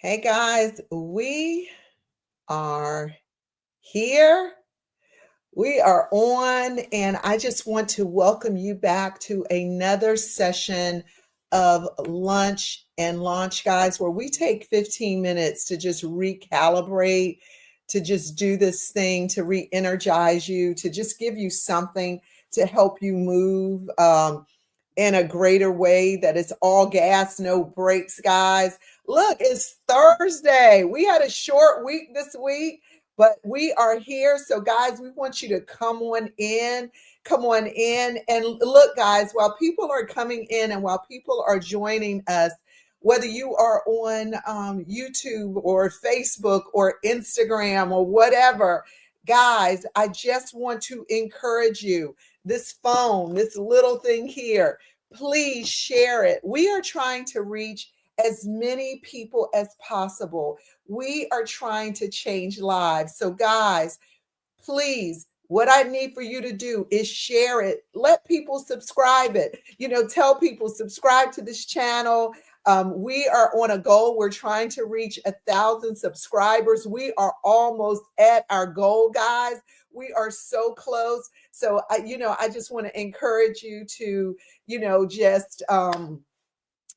Hey guys, we are here. We are on, and I just want to welcome you back to another session of Lunch and Launch, guys, where we take 15 minutes to just recalibrate, to just do this thing, to re energize you, to just give you something to help you move. In a greater way that it's all gas, no brakes, guys. Look, it's Thursday. We had a short week this week, but we are here. So, guys, we want you to come on in. Come on in. And look, guys, while people are coming in and while people are joining us, whether you are on YouTube or Facebook or Instagram or whatever, guys, I just want to encourage you. This phone, this little thing here, please share it. We are trying to reach as many people as possible. We are trying to change lives. So, guys, please, what I need for you to do is share it. Let people subscribe it. Tell people, subscribe to this channel. We are on a goal. We're trying to reach 1,000 subscribers. We are almost at our goal, guys. We are so close. So, I just want to encourage you to, just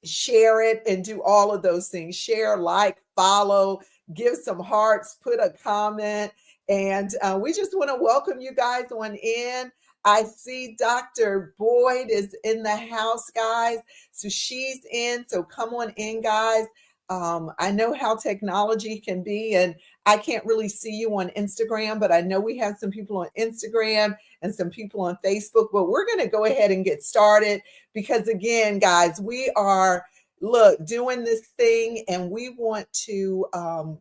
share it and do all of those things. Share, like, follow, give some hearts, put a comment. And we just want to welcome you guys on in. I see Dr. Boyd is in the house, guys. So she's in. So come on in, guys. I know how technology can be, and I can't really see you on Instagram, but I know we have some people on Instagram and some people on Facebook. But we're going to go ahead and get started because, again, guys, we are, doing this thing, and we want to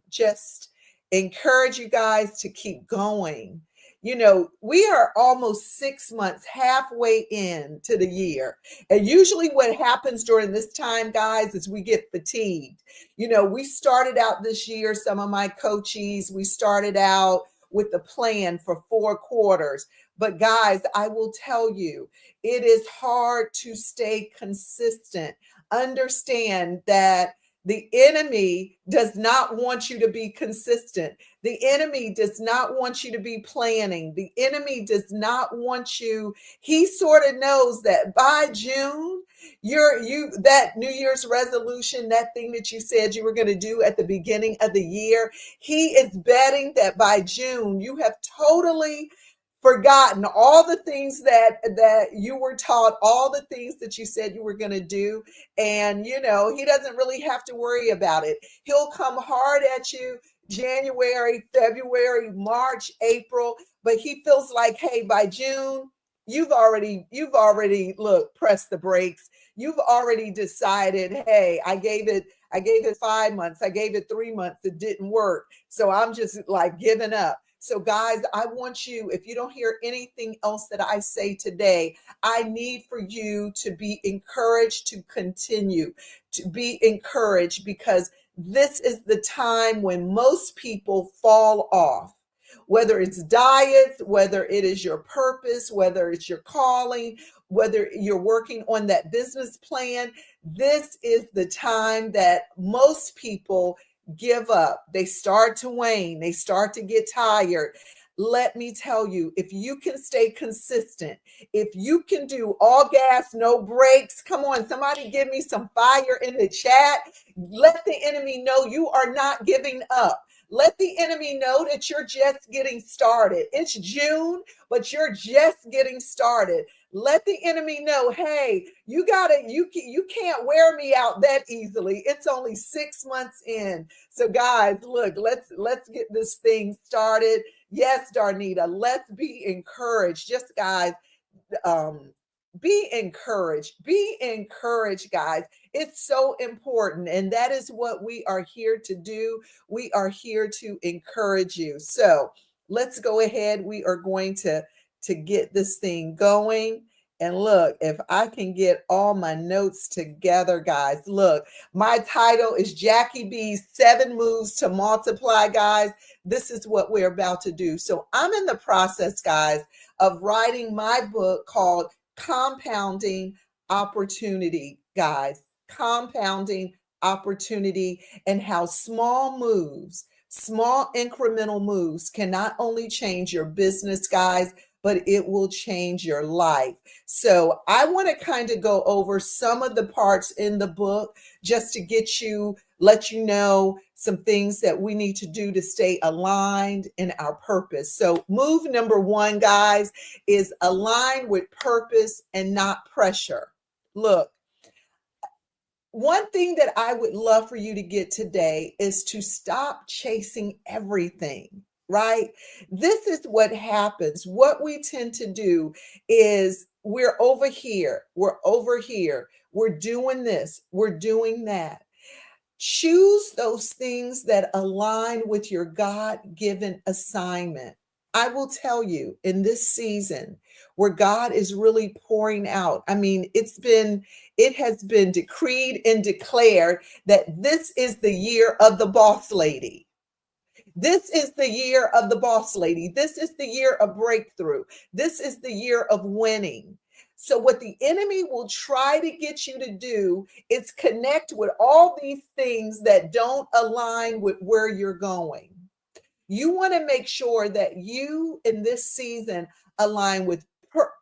just encourage you guys to keep going. We are almost 6 months, halfway into the year. And usually what happens during this time, guys, is we get fatigued. We started out this year, some of my coaches, we started out with a plan for 4 quarters. But guys, I will tell you, it is hard to stay consistent. Understand that the enemy does not want you to be consistent. The enemy does not want you to be planning. The enemy does not want you. He sort of knows that by June, that New Year's resolution, that thing that you said you were going to do at the beginning of the year, he is betting that by June you have totally forgotten all the things that you were taught, all the things that you said you were going to do. And he doesn't really have to worry about it. He'll come hard at you January, February, March, April, but he feels like, hey, by June, you've already look, press the brakes. You've already decided, hey, I gave it 5 months, I gave it 3 months, it didn't work, so I'm just like giving up. So, guys, I want you, if you don't hear anything else that I say today, I need for you to be encouraged to continue, to be encouraged, because this is the time when most people fall off. Whether it's diets, whether it is your purpose, whether it's your calling, whether you're working on that business plan, this is the time that most people give up. They start to wane. They start to get tired. Let me tell you, if you can stay consistent, if you can do all gas, no brakes, come on, somebody give me some fire in the chat. Let the enemy know you are not giving up. Let the enemy know that you're just getting started. It's June, but you're just getting started. Let the enemy know, hey, you can't wear me out that easily. It's only 6 months in. So guys, look, let's get this thing started. Yes, Darnita, let's be encouraged. Just guys, be encouraged. Be encouraged, guys. It's so important. And that is what we are here to do. We are here to encourage you. So let's go ahead. We are going to get this thing going. And look, if I can get all my notes together, guys, look, my title is Jackie B's 7 Moves to Multiply, guys. This is what we're about to do. So I'm in the process, guys, of writing my book called Compounding Opportunity, guys. Compounding opportunity and how small moves, small incremental moves can not only change your business, guys, but it will change your life. So I want to kind of go over some of the parts in the book just to let you know some things that we need to do to stay aligned in our purpose. So move number one, guys, is align with purpose and not pressure. Look, one thing that I would love for you to get today is to stop chasing everything, right? This is what happens. What we tend to do is we're over here, we're doing this, we're doing that. Choose those things that align with your God given assignment. I will tell you in this season where God is really pouring out. I mean, it has been decreed and declared that this is the year of the boss lady. This is the year of the boss lady. This is the year of breakthrough. This is the year of winning. So, what the enemy will try to get you to do is connect with all these things that don't align with where you're going. You want to make sure that you in this season align with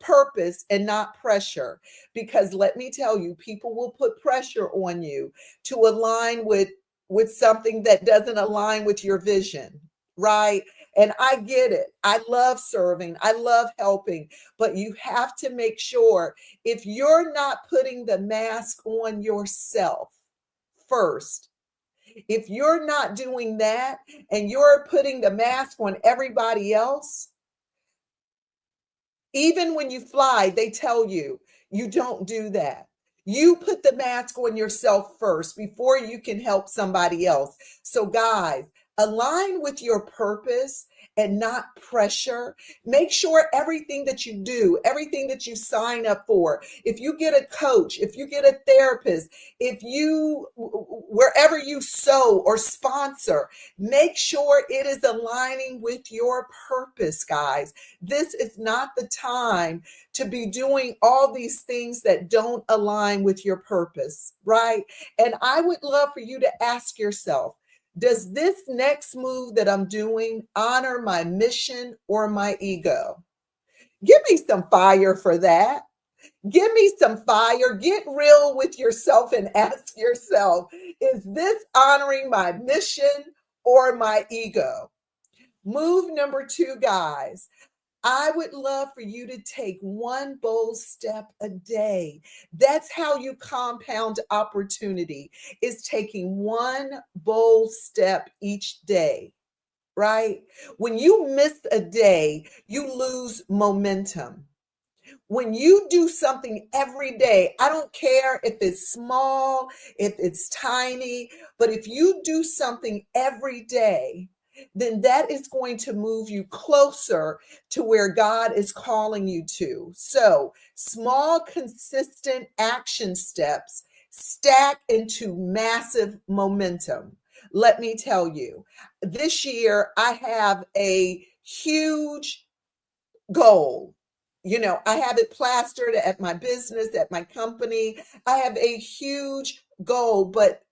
purpose and not pressure. Because let me tell you, people will put pressure on you to align with something that doesn't align with your vision, right? And I get it. I love serving. I love helping, but you have to make sure if you're not putting the mask on yourself first, if you're not doing that and you're putting the mask on everybody else, even when you fly, they tell you, you don't do that. You put the mask on yourself first before you can help somebody else. So, guys, align with your purpose and not pressure. Make sure everything that you do, everything that you sign up for, if you get a coach, if you get a therapist, wherever you sow or sponsor, make sure it is aligning with your purpose, guys. This is not the time to be doing all these things that don't align with your purpose, right? And I would love for you to ask yourself, does this next move that I'm doing honor my mission or my ego? Give me some fire for that. Give me some fire. Get real with yourself and ask yourself, is this honoring my mission or my ego? Move number two, guys. I would love for you to take one bold step a day. That's how you compound opportunity, is taking one bold step each day, right? When you miss a day, you lose momentum. When you do something every day, I don't care if it's small, if it's tiny, but if you do something every day, then that is going to move you closer to where God is calling you to. So, small, consistent action steps stack into massive momentum. Let me tell you, this year I have a huge goal. You know, I have it plastered at my business, at my company. I have a huge goal, but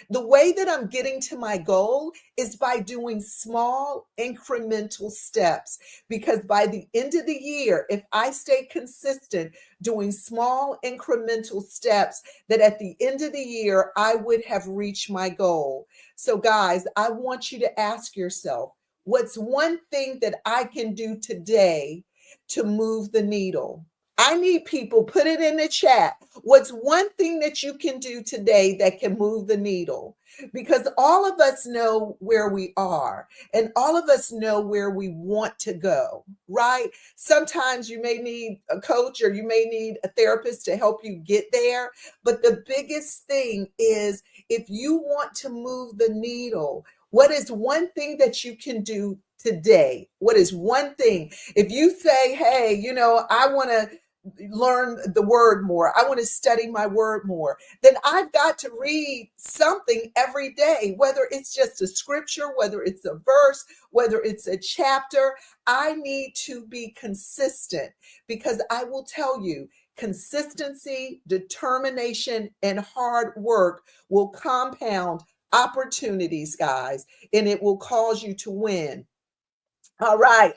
the way that I'm getting to my goal is by doing small incremental steps. Because by the end of the year, if I stay consistent doing small incremental steps, that at the end of the year, I would have reached my goal. So, guys, I want you to ask yourself, what's one thing that I can do today to move the needle? I need people, put it in the chat. What's one thing that you can do today that can move the needle? Because all of us know where we are and all of us know where we want to go, right? Sometimes you may need a coach or you may need a therapist to help you get there. But the biggest thing is, if you want to move the needle, what is one thing that you can do today? What is one thing? If you say, hey, I want to learn the word more, I want to study my word more, then I've got to read something every day, whether it's just a scripture, whether it's a verse, whether it's a chapter. I need to be consistent, because I will tell you, consistency, determination, and hard work will compound opportunities, guys, and it will cause you to win. All right,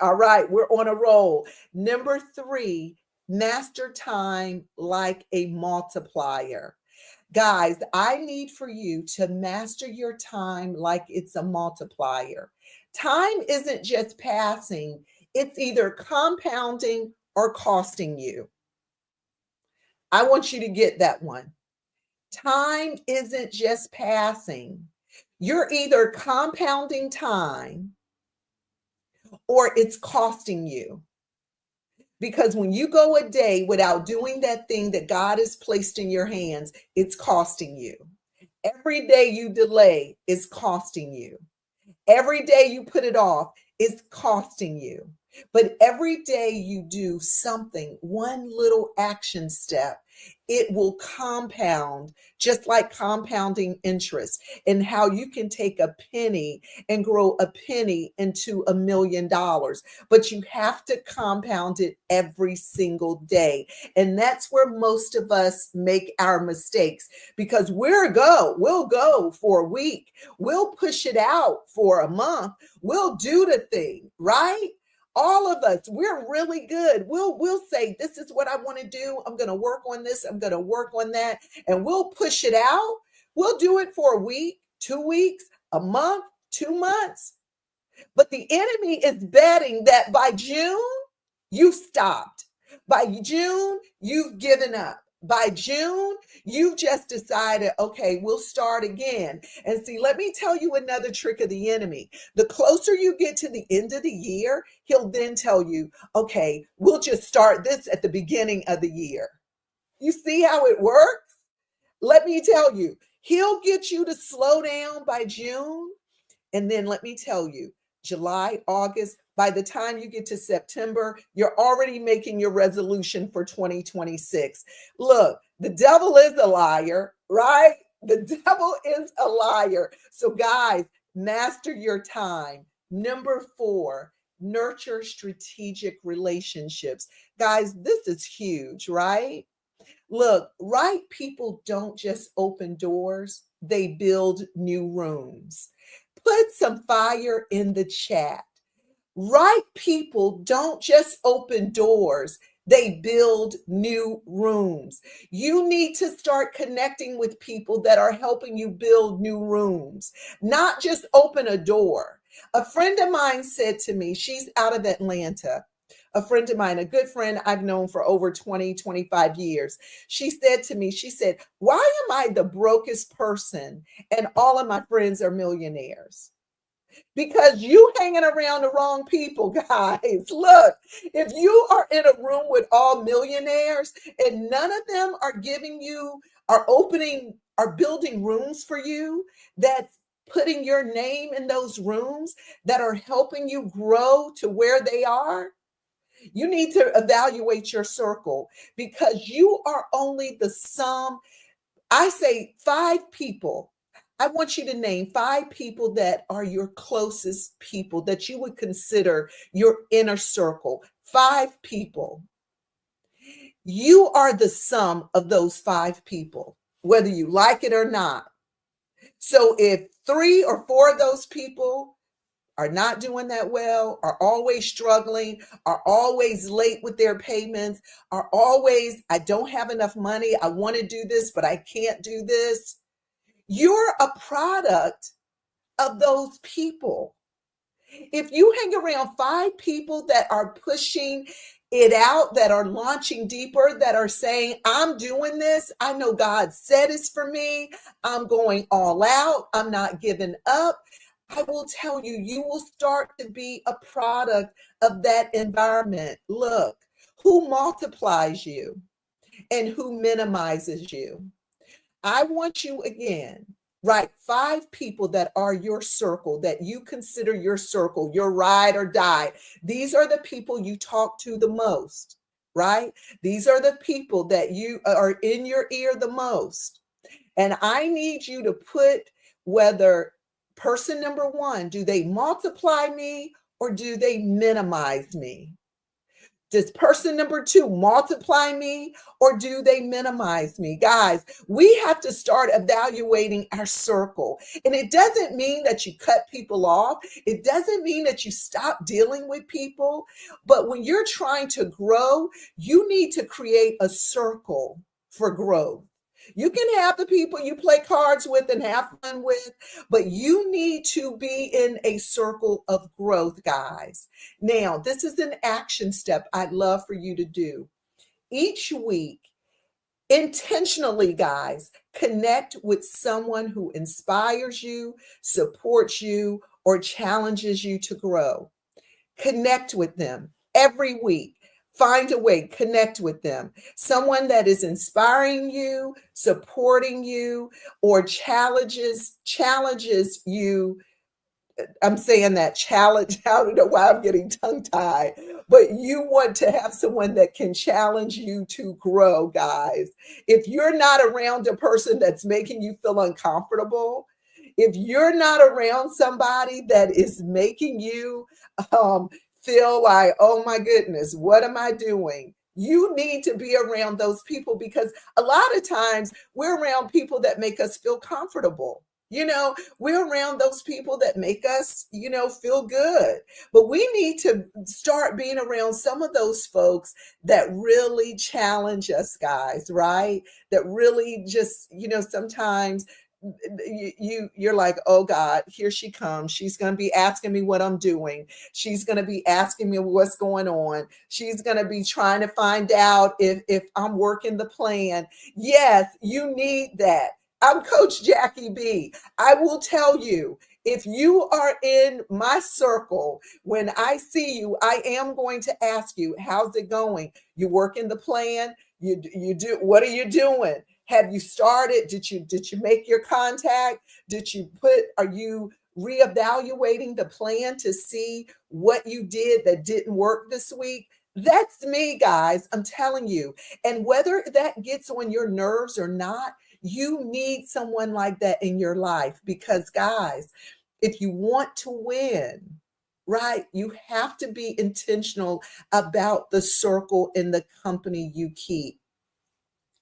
we're on a roll. Number three, master time like a multiplier. Guys, I need for you to master your time like it's a multiplier. Time isn't just passing, it's either compounding or costing you. I want you to get that one. Time isn't just passing. You're either compounding time or it's costing you. Because when you go a day without doing that thing that God has placed in your hands, it's costing you. Every day you delay is costing you. Every day you put it off is costing you. But every day you do something, one little action step, it will compound, just like compounding interest, and how you can take a penny and grow a penny into $1,000,000. But you have to compound it every single day. And that's where most of us make our mistakes, because we'll go for a week. We'll push it out for a month. We'll do the thing, right? All of us, we're really good. We'll say, this is what I want to do. I'm going to work on this. I'm going to work on that. And we'll push it out. We'll do it for a week, 2 weeks, a month, 2 months. But the enemy is betting that by June, you've stopped. By June, you've given up. By June, you've just decided, okay, we'll start again. And see, let me tell you another trick of the enemy. The closer you get to the end of the year, he'll then tell you, okay, we'll just start this at the beginning of the year. You see how it works? Let me tell you, he'll get you to slow down by June. And then let me tell you, July, August, by the time you get to September, you're already making your resolution for 2026. Look, the devil is a liar, right? The devil is a liar. So, guys, master your time. Number four, nurture strategic relationships. Guys, this is huge, right? Look, right people don't just open doors, they build new rooms. Put some fire in the chat. Right people don't just open doors, they build new rooms. You need to start connecting with people that are helping you build new rooms, not just open a door. A friend of mine said to me, she's out of Atlanta. A friend of mine, a good friend I've known for over 20, 25 years. She said to me, she said, why am I the brokest person and all of my friends are millionaires? Because you hanging around the wrong people, guys. Look, if you are in a room with all millionaires and none of them are giving you, are opening, are building rooms for you, that's putting your name in those rooms, that are helping you grow to where they are, you need to evaluate your circle, because you are only the sum. I say 5 people. I want you to name 5 people that are your closest people that you would consider your inner circle. 5 people. You are the sum of those 5 people, whether you like it or not. So if 3 or 4 of those people are not doing that well, are always struggling, are always late with their payments, are always, I don't have enough money, I want to do this, but I can't do this. You're a product of those people. If you hang around 5 people that are pushing it out, that are launching deeper, that are saying, I'm doing this, I know God said it's for me, I'm going all out, I'm not giving up, I will tell you, you will start to be a product of that environment. Look, who multiplies you and who minimizes you? I want you again, right? 5 people that are your circle, that you consider your circle, your ride or die. These are the people you talk to the most, right? These are the people that you are in your ear the most. And I need you to put whether person number one, do they multiply me or do they minimize me? Does person number two multiply me or do they minimize me? Guys, we have to start evaluating our circle. And it doesn't mean that you cut people off, it doesn't mean that you stop dealing with people. But when you're trying to grow, you need to create a circle for growth. You can have the people you play cards with and have fun with, but you need to be in a circle of growth, guys. Now, this is an action step I'd love for you to do. Each week, intentionally, guys, connect with someone who inspires you, supports you, or challenges you to grow. Connect with them every week. Find a way, connect with them. Someone that is inspiring you, supporting you, or challenges you. I'm saying that challenge. I don't know why I'm getting tongue tied, but you want to have someone that can challenge you to grow, guys. If you're not around a person that's making you feel uncomfortable, if you're not around somebody that is making you feel like, oh my goodness, what am I doing? You need to be around those people because a lot of times we're around people that make us feel comfortable. We're around those people that make us, feel good. But we need to start being around some of those folks that really challenge us, guys, right? That really just, sometimes you're like, oh God, here she comes. She's going to be asking me what I'm doing. She's going to be asking me what's going on. She's going to be trying to find out if I'm working the plan. Yes, you need that. I'm Coach Jackie B. I will tell you, if you are in my circle, when I see you, I am going to ask you, how's it going? You working the plan? You do, what are you doing? Have you started? Did you make your contact? Are you reevaluating the plan to see what you did that didn't work this week? That's me, guys. I'm telling you. And whether that gets on your nerves or not, you need someone like that in your life because, guys, if you want to win, right, you have to be intentional about the circle and the company you keep.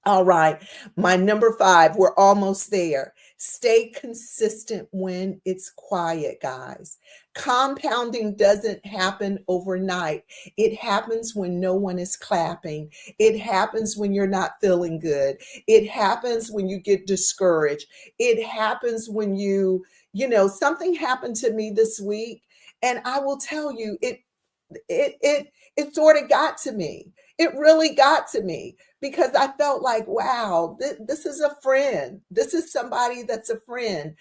All right, my number 5, we're almost there. Stay consistent when it's quiet, guys. Compounding doesn't happen overnight. It happens when no one is clapping. It happens when you're not feeling good. It happens when you get discouraged. It happens when something happened to me this week, and I will tell you, it sort of got to me. It really got to me because I felt like, wow, this is a friend. This is somebody that's a friend.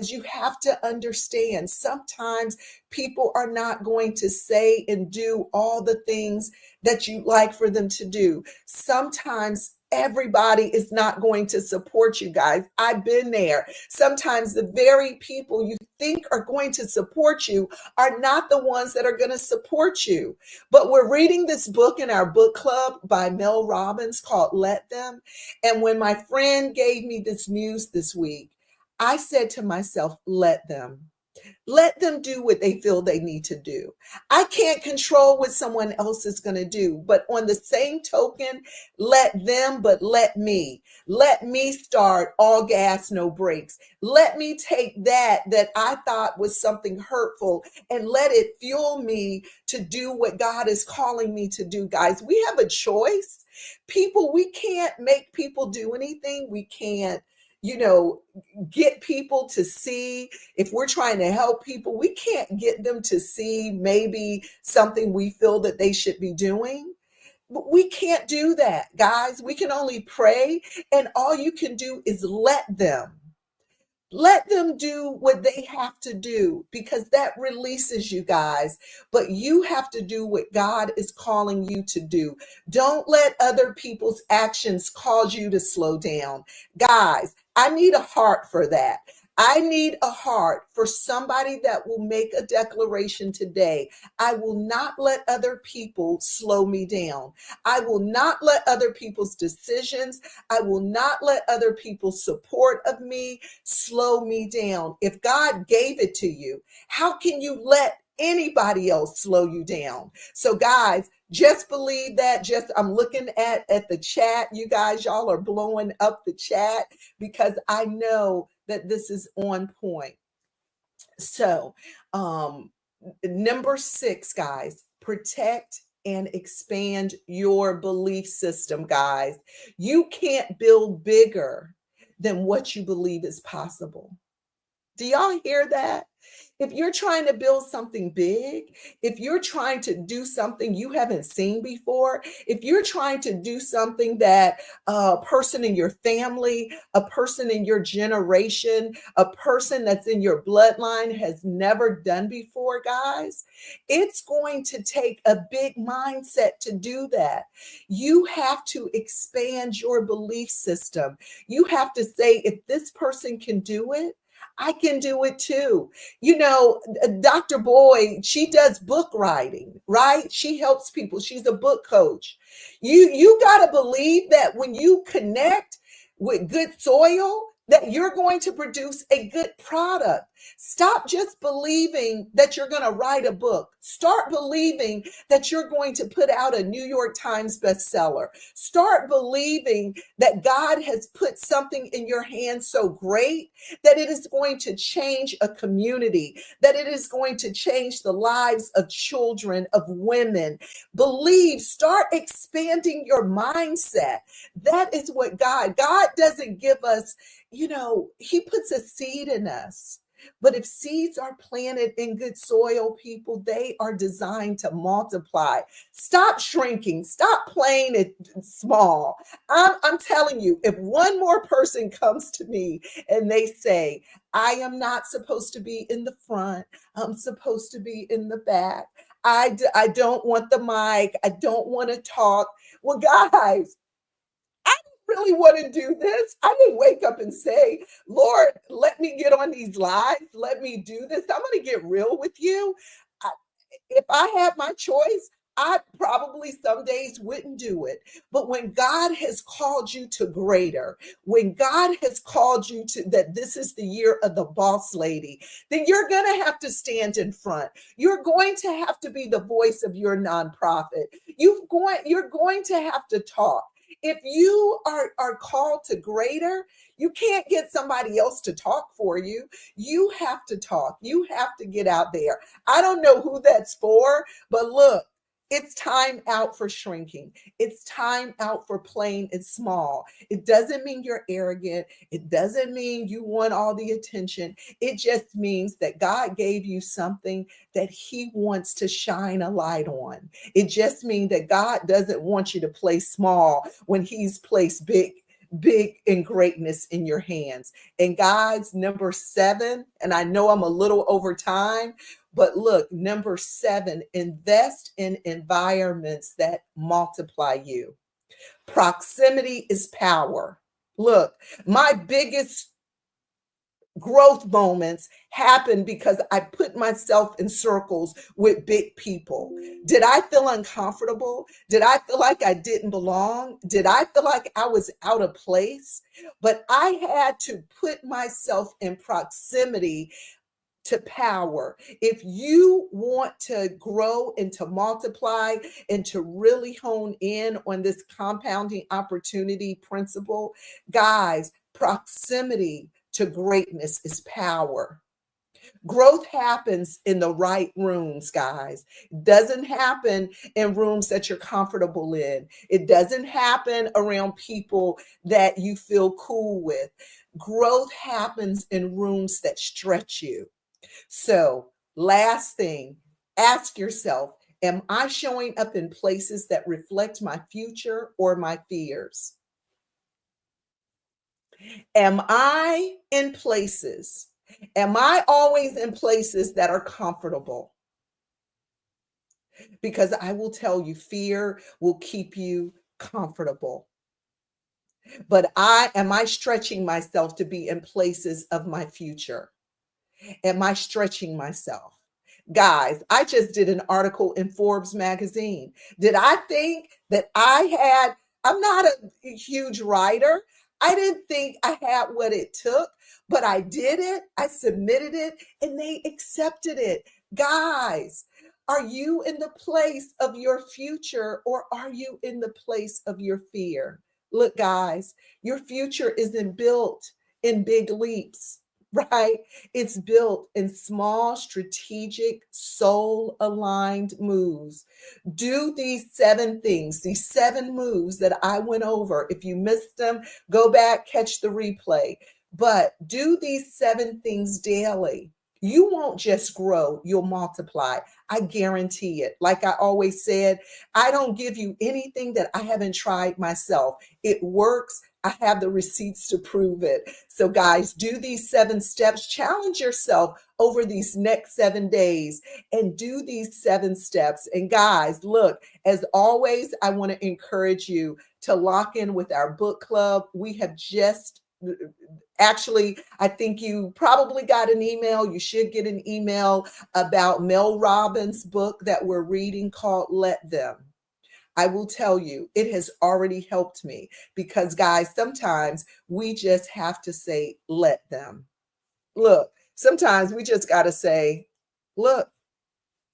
You have to understand sometimes people are not going to say and do all the things that you like for them to do. Sometimes everybody is not going to support you, guys. I've been there. Sometimes the very people you think are going to support you are not the ones that are going to support you. But we're reading this book in our book club by Mel Robbins called Let Them. And when my friend gave me this news this week, I said to myself, let them do what they feel they need to do. I can't control what someone else is going to do, but on the same token, let them, but let me start all gas, no brakes. Let me take that I thought was something hurtful and let it fuel me to do what God is calling me to do. Guys, we have a choice. We can't make people do anything. We can't, get people to see. If we're trying to help people, we can't get them to see maybe something we feel that they should be doing. But we can't do that, guys. We can only pray, and all you can do is let them. Let them do what they have to do because that releases you, guys. But you have to do what God is calling you to do. Don't let other people's actions cause you to slow down. Guys, I need a heart for that. I need a heart for somebody that will make a declaration today. I will not let other people slow me down. I will not let other people's decisions, I will not let other people's support of me slow me down. If God gave it to you, how can you let anybody else slow you down. So guys, just believe that. Just I'm looking at the chat. You guys, y'all are blowing up the chat because I know that this is on point. So, number 6, guys, protect and expand your belief system, guys. You can't build bigger than what you believe is possible. Do y'all hear that? If you're trying to build something big, if you're trying to do something you haven't seen before, if you're trying to do something that a person in your family, a person in your generation, a person that's in your bloodline has never done before, guys, it's going to take a big mindset to do that. You have to expand your belief system. You have to say, if this person can do it, I can do it too. You know, Dr. Boyd, she does book writing, right? She helps people. She's a book coach. You got to believe that when you connect with good soil, that you're going to produce a good product. Stop just believing that you're going to write a book. Start believing that you're going to put out a New York Times bestseller. Start believing that God has put something in your hands so great that it is going to change a community, that it is going to change the lives of children, of women. Believe, start expanding your mindset. That is what God doesn't give us, he puts a seed in us. But if seeds are planted in good soil, people, they are designed to multiply. Stop shrinking. Stop playing it small. I'm telling you, if one more person comes to me and they say, I am not supposed to be in the front, I'm supposed to be in the back. I don't want the mic. I don't want to talk. Well, guys, really want to do this. I didn't wake up and say, Lord, let me get on these lives. Let me do this. I'm going to get real with you. If I had my choice, I probably some days wouldn't do it. But when God has called you to greater, when God has called you to that this is the year of the boss lady, then you're going to have to stand in front. You're going to have to be the voice of your nonprofit. You're going to have to talk. If you are called to greater, you can't get somebody else to talk for you. You have to talk. You have to get out there. I don't know who that's for, but look, it's time out for shrinking. It's time out for playing it small. It doesn't mean you're arrogant. It doesn't mean you want all the attention. It just means that God gave you something that he wants to shine a light on. It just means that God doesn't want you to play small when he's placed big in greatness in your hands. And guys, number 7, and I know I'm a little over time, but look, number 7, invest in environments that multiply you. Proximity is power. Look, my biggest growth moments happen because I put myself in circles with big people. Did I feel uncomfortable? Did I feel like I didn't belong? Did I feel like I was out of place? But I had to put myself in proximity to power. If you want to grow and to multiply and to really hone in on this compounding opportunity principle, guys, proximity to greatness is power. Growth happens in the right rooms, guys. It doesn't happen in rooms that you're comfortable in. It doesn't happen around people that you feel cool with. Growth happens in rooms that stretch you. So, last thing, ask yourself, am I showing up in places that reflect my future or my fears? Am I always in places that are comfortable? Because I will tell you, fear will keep you comfortable. But am I stretching myself to be in places of my future? Am I stretching myself? Guys, I just did an article in Forbes magazine. Did I think that I'm not a huge writer. I didn't think I had what it took, but I did it. I submitted it and they accepted it. Guys, are you in the place of your future or are you in the place of your fear? Look, guys, your future isn't built in big leaps, right? It's built in small, strategic, soul aligned moves. Do these 7 things, these 7 moves that I went over. If you missed them, go back, catch the replay. But do these 7 things daily. You won't just grow, you'll multiply. I guarantee it. Like I always said, I don't give you anything that I haven't tried myself. It works. I have the receipts to prove it. So, guys, do these 7 steps. Challenge yourself over these next 7 days and do these 7 steps. And, guys, look, as always, I want to encourage you to lock in with our book club. We have just actually, I think you probably got an email. You should get an email about Mel Robbins' book that we're reading called Let Them. I will tell you, it has already helped me because, guys, sometimes we just have to say, let them. Look, sometimes we just got to say, look,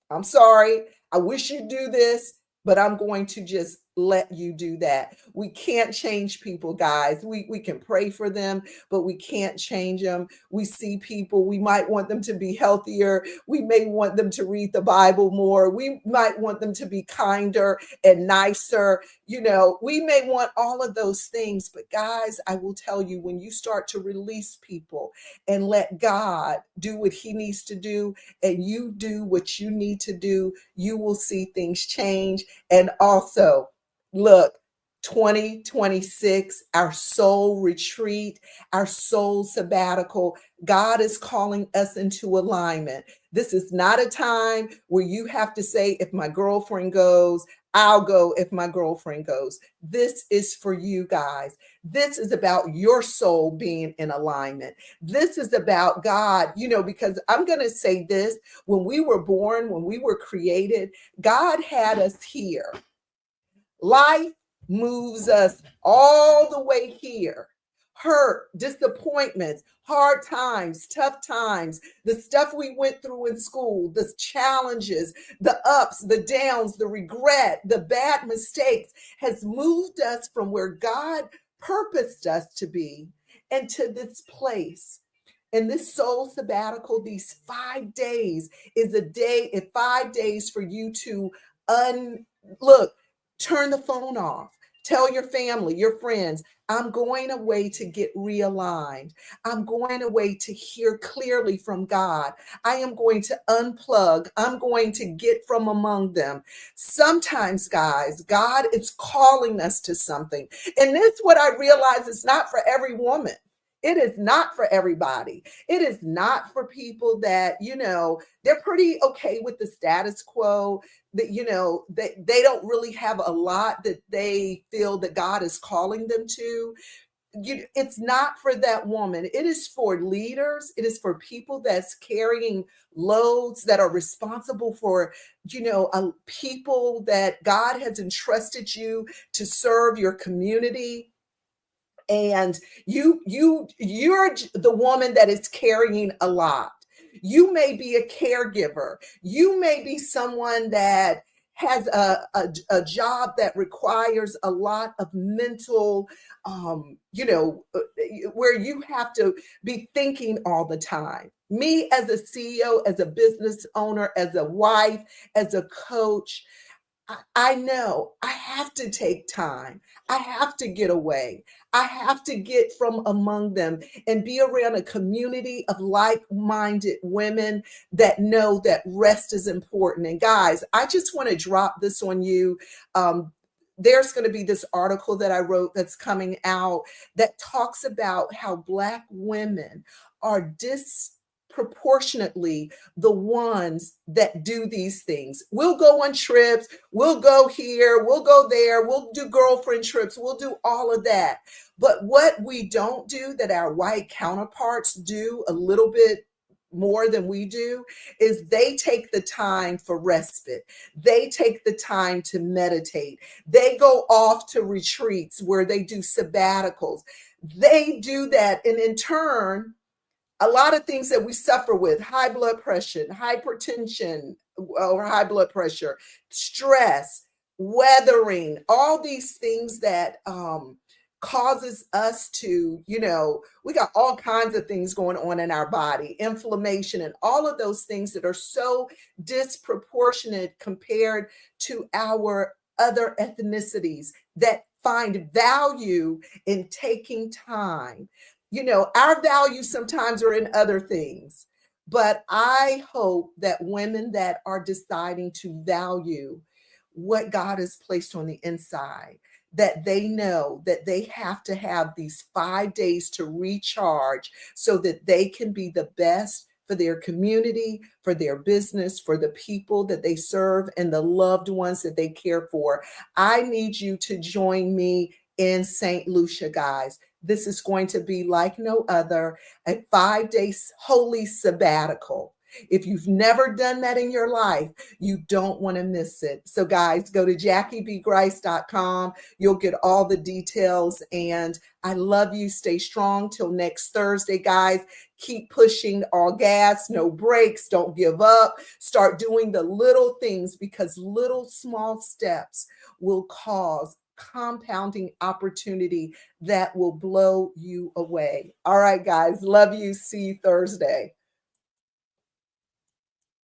I'm sorry. I wish you'd do this, but I'm going to just let you do that. We can't change people, guys. We can pray for them, but we can't change them. We see people, we might want them to be healthier. We may want them to read the Bible more. We might want them to be kinder and nicer. You know, we may want all of those things, but guys, I will tell you, when you start to release people and let God do what he needs to do, and you do what you need to do, you will see things change. And also, look, 2026, our soul retreat, our soul sabbatical, God is calling us into alignment. This is not a time where you have to say, if my girlfriend goes, I'll go if my girlfriend goes. This is for you guys. This is about your soul being in alignment. This is about God, because I'm going to say this, when we were born, when we were created, God had us here. Life moves us all the way here. Hurt, disappointments, hard times, tough times, the stuff we went through in school, the challenges, the ups, the downs, the regret, the bad mistakes has moved us from where God purposed us to be and to this place. And this soul sabbatical, these 5 days is a day, in 5 days for you to look, turn the phone off. Tell your family, your friends, I'm going away to get realigned. I'm going away to hear clearly from God. I am going to unplug. I'm going to get from among them. Sometimes, guys, God is calling us to something. And this is what I realize is not for every woman. It is not for everybody. It is not for people that, they're pretty okay with the status quo, that, they don't really have a lot that they feel that God is calling them to. It's not for that woman. It is for leaders. It is for people that's carrying loads, that are responsible for, people that God has entrusted you to serve your community. And you're the woman that is carrying a lot. You may be a caregiver. You may be someone that has a job that requires a lot of mental, where you have to be thinking all the time. Me as a CEO, as a business owner, as a wife, as a coach, I know I have to take time. I have to get away. I have to get from among them and be around a community of like-minded women that know that rest is important. And guys, I just want to drop this on you. There's going to be this article that I wrote that's coming out that talks about how Black women are disproportionately the ones that do these things. We'll go on trips, we'll go here, we'll go there, we'll do girlfriend trips, we'll do all of that. But what we don't do, that our white counterparts do a little bit more than we do, is they take the time for respite. They take the time to meditate. They go off to retreats where they do sabbaticals. They do that. And in turn, a lot of things that we suffer with: high blood pressure, hypertension, or high blood pressure, stress, weathering, all these things that causes us to, we got all kinds of things going on in our body, inflammation, and all of those things that are so disproportionate compared to our other ethnicities that find value in taking time. Our values sometimes are in other things, but I hope that women that are deciding to value what God has placed on the inside, that they know that they have to have these 5 days to recharge so that they can be the best for their community, for their business, for the people that they serve, and the loved ones that they care for. I need you to join me in St. Lucia, guys. This is going to be like no other, a 5 day holy sabbatical. If you've never done that in your life, you don't want to miss it. So, guys, go to JackieBGrice.com. You'll get all the details. And I love you. Stay strong till next Thursday, guys. Keep pushing, all gas, no brakes. Don't give up. Start doing the little things, because little small steps will cause compounding opportunity that will blow you away. All right, guys. Love you. See you Thursday.